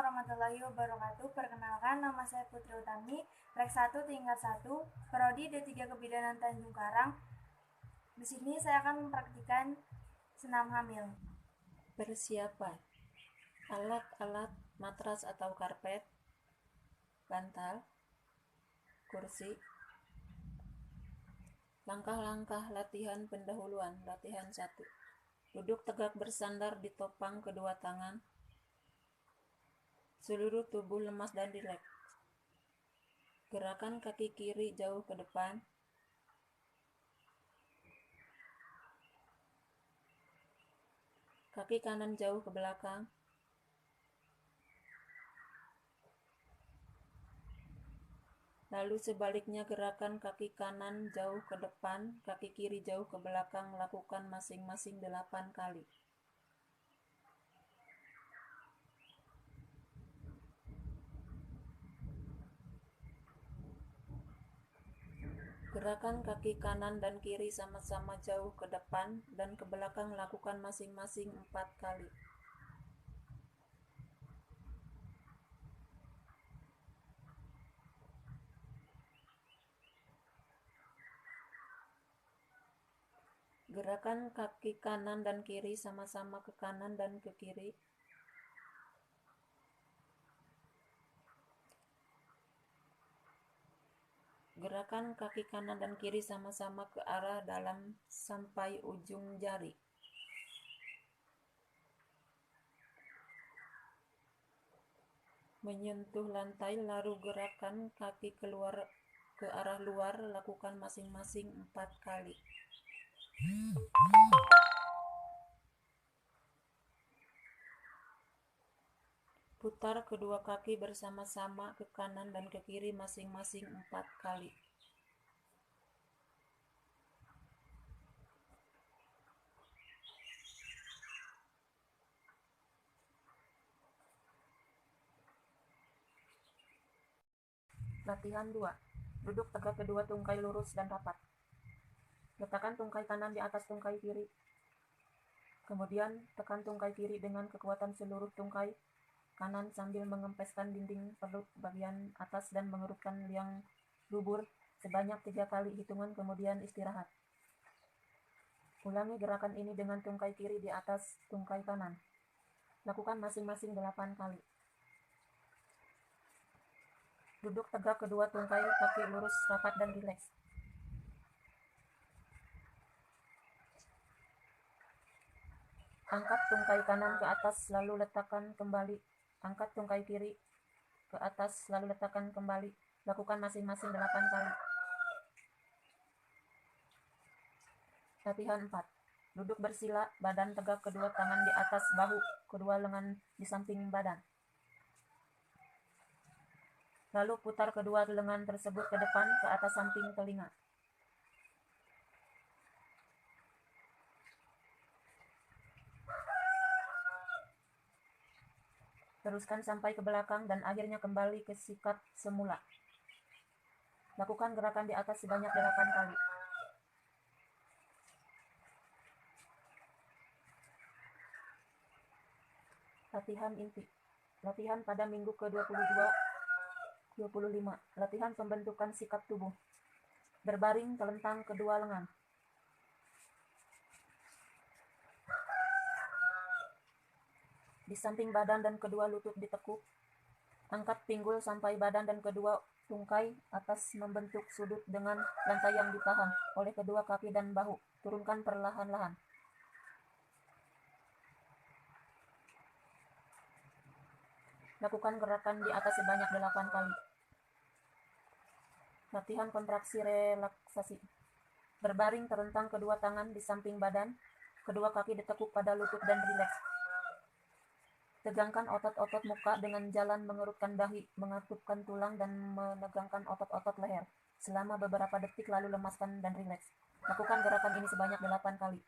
warahmatullahi wabarakatuh. Perkenalkan, nama saya Putri Utami, Rek 1 tingkat 1, Prodi D3 Kebidanan Tanjung Karang. Di sini saya akan mempraktikkan senam hamil. Persiapan: alat-alat matras atau karpet, bantal, kursi. Langkah-langkah latihan pendahuluan. Latihan 1. Duduk tegak bersandar di topang kedua tangan. Seluruh tubuh lemas dan rileks. Gerakan kaki kiri jauh ke depan. Kaki kanan jauh ke belakang. Lalu sebaliknya, gerakan kaki kanan jauh ke depan, kaki kiri jauh ke belakang, lakukan masing-masing 8 kali. Gerakan kaki kanan dan kiri sama-sama jauh ke depan dan ke belakang, lakukan masing-masing 4 kali. Gerakan kaki kanan dan kiri sama-sama ke kanan dan ke kiri. Gerakan kaki kanan dan kiri sama-sama ke arah dalam sampai ujung jari. Menyentuh lantai, lalu gerakan kaki keluar ke arah luar, lakukan masing-masing 4 kali. Putar kedua kaki bersama-sama ke kanan dan ke kiri masing-masing 4 kali. Latihan 2. Duduk tegak, kedua tungkai lurus dan rapat. Letakkan tungkai kanan di atas tungkai kiri. Kemudian tekan tungkai kiri dengan kekuatan seluruh tungkai kanan sambil mengempeskan dinding perut bagian atas dan mengerutkan liang dubur sebanyak 3 kali hitungan, kemudian istirahat. Ulangi gerakan ini dengan tungkai kiri di atas tungkai kanan. Lakukan masing-masing 8 kali. Duduk tegak, kedua tungkai kaki lurus, rapat dan rileks. Angkat tungkai kanan ke atas, lalu letakkan kembali. Angkat tungkai kiri ke atas, lalu letakkan kembali. Lakukan masing-masing 8 kali. Latihan 4. Duduk bersila, badan tegak, kedua tangan di atas bahu, kedua lengan di samping badan. Lalu putar kedua lengan tersebut ke depan, ke atas samping telinga. Teruskan sampai ke belakang dan akhirnya kembali ke sikap semula. Lakukan gerakan di atas sebanyak 8 kali. Latihan inti. Latihan pada minggu ke-22-25. Latihan pembentukan sikap tubuh. Berbaring telentang kedua lengan. Di samping badan dan kedua lutut ditekuk. Angkat pinggul sampai badan dan kedua tungkai atas membentuk sudut dengan lantai yang ditahan oleh kedua kaki dan bahu. Turunkan perlahan-lahan. Lakukan gerakan di atas sebanyak 8 kali. Latihan kontraksi relaksasi. Berbaring terentang kedua tangan di samping badan, kedua kaki ditekuk pada lutut dan rileks. Tegangkan otot-otot muka dengan jalan mengerutkan dahi, mengatupkan tulang dan menegangkan otot-otot leher selama beberapa detik, lalu lemaskan dan rileks. Lakukan gerakan ini sebanyak 8 kali.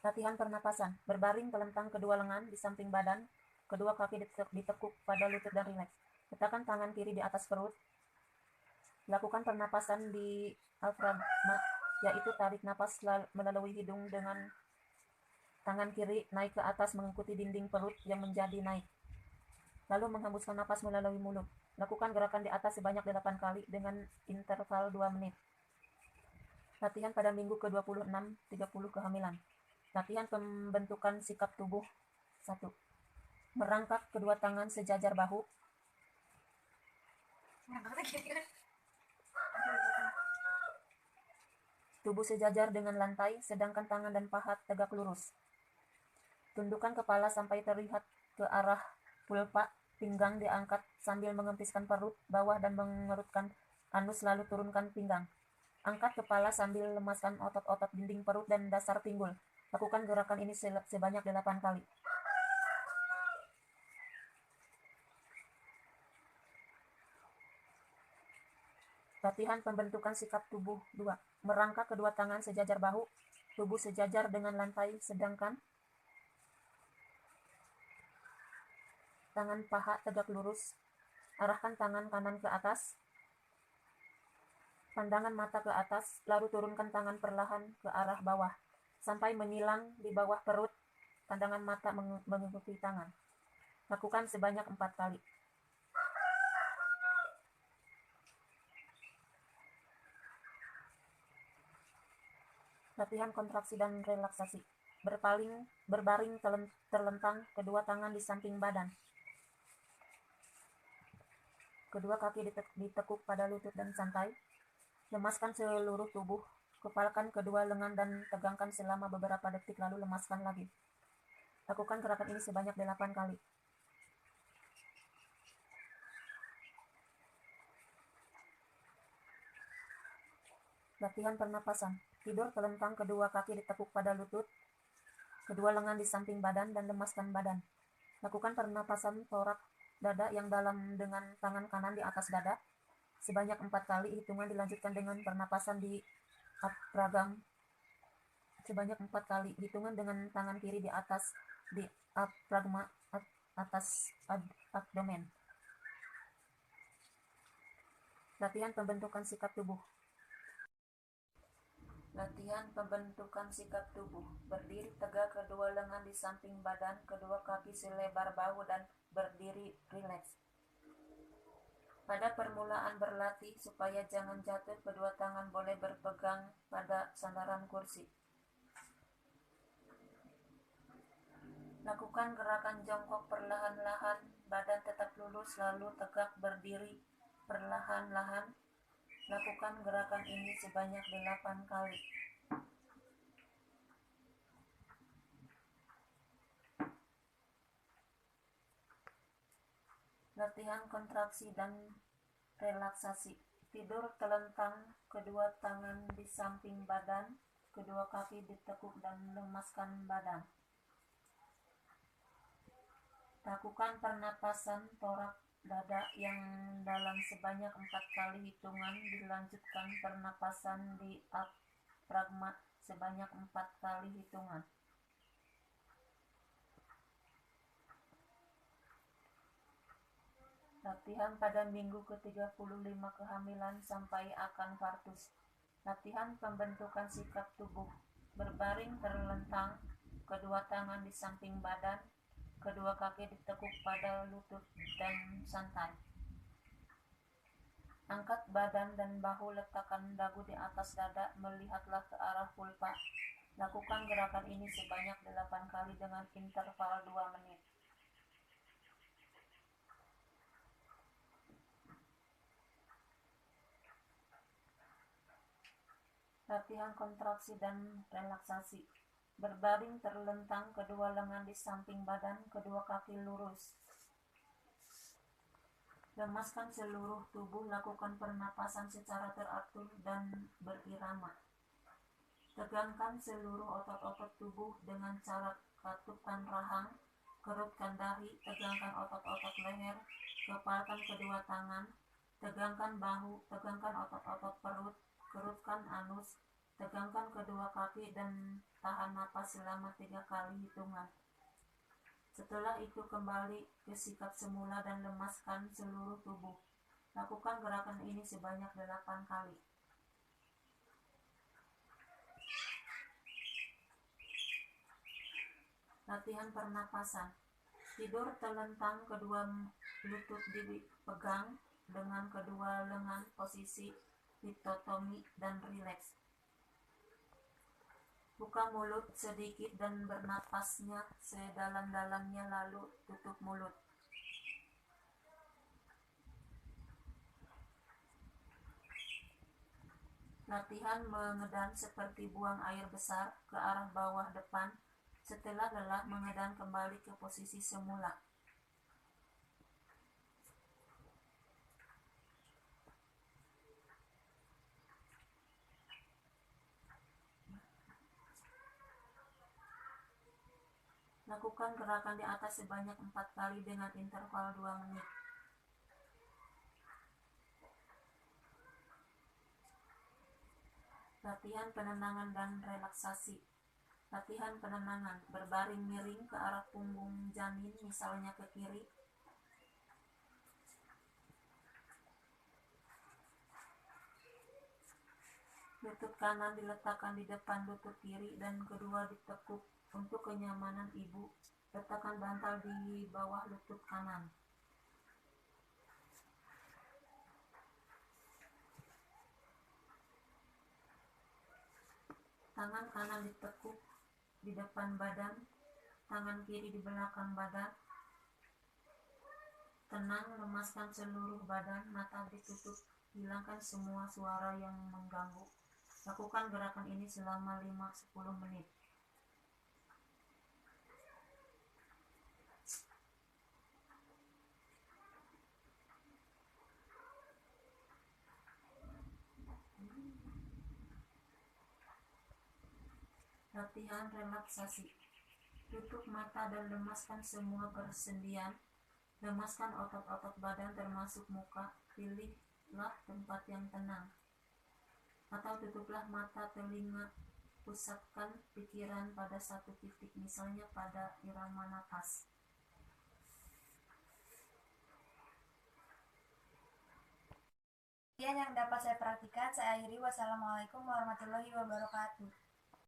Latihan pernapasan. Berbaring telentang kedua lengan di samping badan, kedua kaki ditekuk pada lutut dan rileks. Letakkan tangan kiri di atas perut. Lakukan pernapasan di diafragma, yaitu tarik napas melalui hidung dengan Tangan kiri naik ke atas mengikuti dinding perut yang menjadi naik. Lalu menghembuskan napas melalui mulut. Lakukan gerakan di atas sebanyak 8 kali dengan interval 2 menit. Latihan pada minggu ke-26, 30 kehamilan. Latihan pembentukan sikap tubuh. 1. Merangkak kedua tangan sejajar bahu. Tubuh sejajar dengan lantai, sedangkan tangan dan paha tegak lurus. Tundukkan kepala sampai terlihat ke arah pulpa. Pinggang diangkat sambil mengempiskan perut bawah dan mengerutkan anus, lalu turunkan pinggang. Angkat kepala sambil lemaskan otot-otot dinding perut dan dasar pinggul. Lakukan gerakan ini sebanyak 8 kali. Latihan pembentukan sikap tubuh 2. Merangkak kedua tangan sejajar bahu, tubuh sejajar dengan lantai, sedangkan tangan paha tegak lurus. Arahkan tangan kanan ke atas, pandangan mata ke atas, lalu turunkan tangan perlahan ke arah bawah, sampai menyilang di bawah perut. Pandangan mata mengikuti tangan. Lakukan sebanyak 4 kali. Latihan kontraksi dan relaksasi. Berbaring terlentang, kedua tangan di samping badan. Kedua kaki ditekuk pada lutut dan santai. Lemaskan seluruh tubuh. Kepalkan kedua lengan dan tegangkan selama beberapa detik, lalu lemaskan lagi. Lakukan gerakan ini sebanyak 8 kali. Latihan pernapasan. Tidur telentang, kedua kaki ditekuk pada lutut, kedua lengan di samping badan, dan lemaskan badan. Lakukan pernapasan torak dada yang dalam dengan tangan kanan di atas dada sebanyak 4 kali. Hitungan dilanjutkan dengan pernapasan di diafragma sebanyak 4 kali. Hitungan dengan tangan kiri di atas diafragma atas abdomen. Latihan pembentukan sikap tubuh. Latihan pembentukan sikap tubuh. Berdiri tegak, kedua lengan di samping badan, kedua kaki selebar bahu, dan berdiri rileks. Pada permulaan berlatih, supaya jangan jatuh, kedua tangan boleh berpegang pada sandaran kursi. Lakukan gerakan jongkok perlahan-lahan, badan tetap lurus, lalu tegak berdiri perlahan-lahan. Lakukan gerakan ini sebanyak 8 kali. Latihan kontraksi dan relaksasi. Tidur telentang, kedua tangan di samping badan, kedua kaki ditekuk dan lemaskan badan. Lakukan pernapasan torak dada yang dalam sebanyak 4 kali. Hitungan dilanjutkan pernapasan di diafragma sebanyak 4 kali. Hitungan. Latihan pada minggu ke-35 kehamilan sampai akan partus. Latihan pembentukan sikap tubuh. Berbaring terlentang, kedua tangan di samping badan, kedua kaki ditekuk pada lutut dan santai. Angkat badan dan bahu, letakkan dagu di atas dada, melihatlah ke arah pulpa. Lakukan gerakan ini sebanyak 8 kali dengan interval 2 menit. Latihan kontraksi dan relaksasi. Berbaring terlentang, kedua lengan di samping badan, kedua kaki lurus. Lemaskan seluruh tubuh, lakukan pernapasan secara teratur dan berirama. Tegangkan seluruh otot-otot tubuh dengan cara katupkan rahang, kerutkan dahi, tegangkan otot-otot leher, kepalkan kedua tangan, tegangkan bahu, tegangkan otot-otot perut, kerutkan anus, tegangkan kedua kaki dan tahan napas selama 3 kali. Hitungan. Setelah itu kembali ke sikap semula dan lemaskan seluruh tubuh. Lakukan gerakan ini sebanyak 8 kali. Latihan pernapasan. Tidur telentang, kedua lutut dipegang dengan kedua lengan, posisi litotomi dan rileks. Buka mulut sedikit dan bernapasnya sedalam-dalamnya, lalu tutup mulut. Latihan mengedan seperti buang air besar ke arah bawah depan. Setelah lelah, mengedan kembali ke posisi semula. Lakukan gerakan di atas sebanyak 4 kali dengan interval 2 menit. Latihan penenangan dan relaksasi. Latihan penenangan. Berbaring miring ke arah punggung janin, misalnya ke kiri. Lutut kanan diletakkan di depan lutut kiri dan kedua ditekuk. Untuk kenyamanan ibu, letakkan bantal di bawah lutut kanan. Tangan kanan ditekuk di depan badan, tangan kiri di belakang badan. Tenang, lemaskan seluruh badan, mata ditutup, hilangkan semua suara yang mengganggu. Lakukan gerakan ini selama 5-10 menit. Latihan relaksasi. Tutup mata dan lemaskan semua persendian. Lemaskan otot-otot badan termasuk muka. Pilihlah tempat yang tenang. Atau tutuplah mata, telinga. Pusatkan pikiran pada satu titik, misalnya pada irama napas. Yang dapat saya perhatikan, saya akhiri. Wassalamualaikum warahmatullahi wabarakatuh.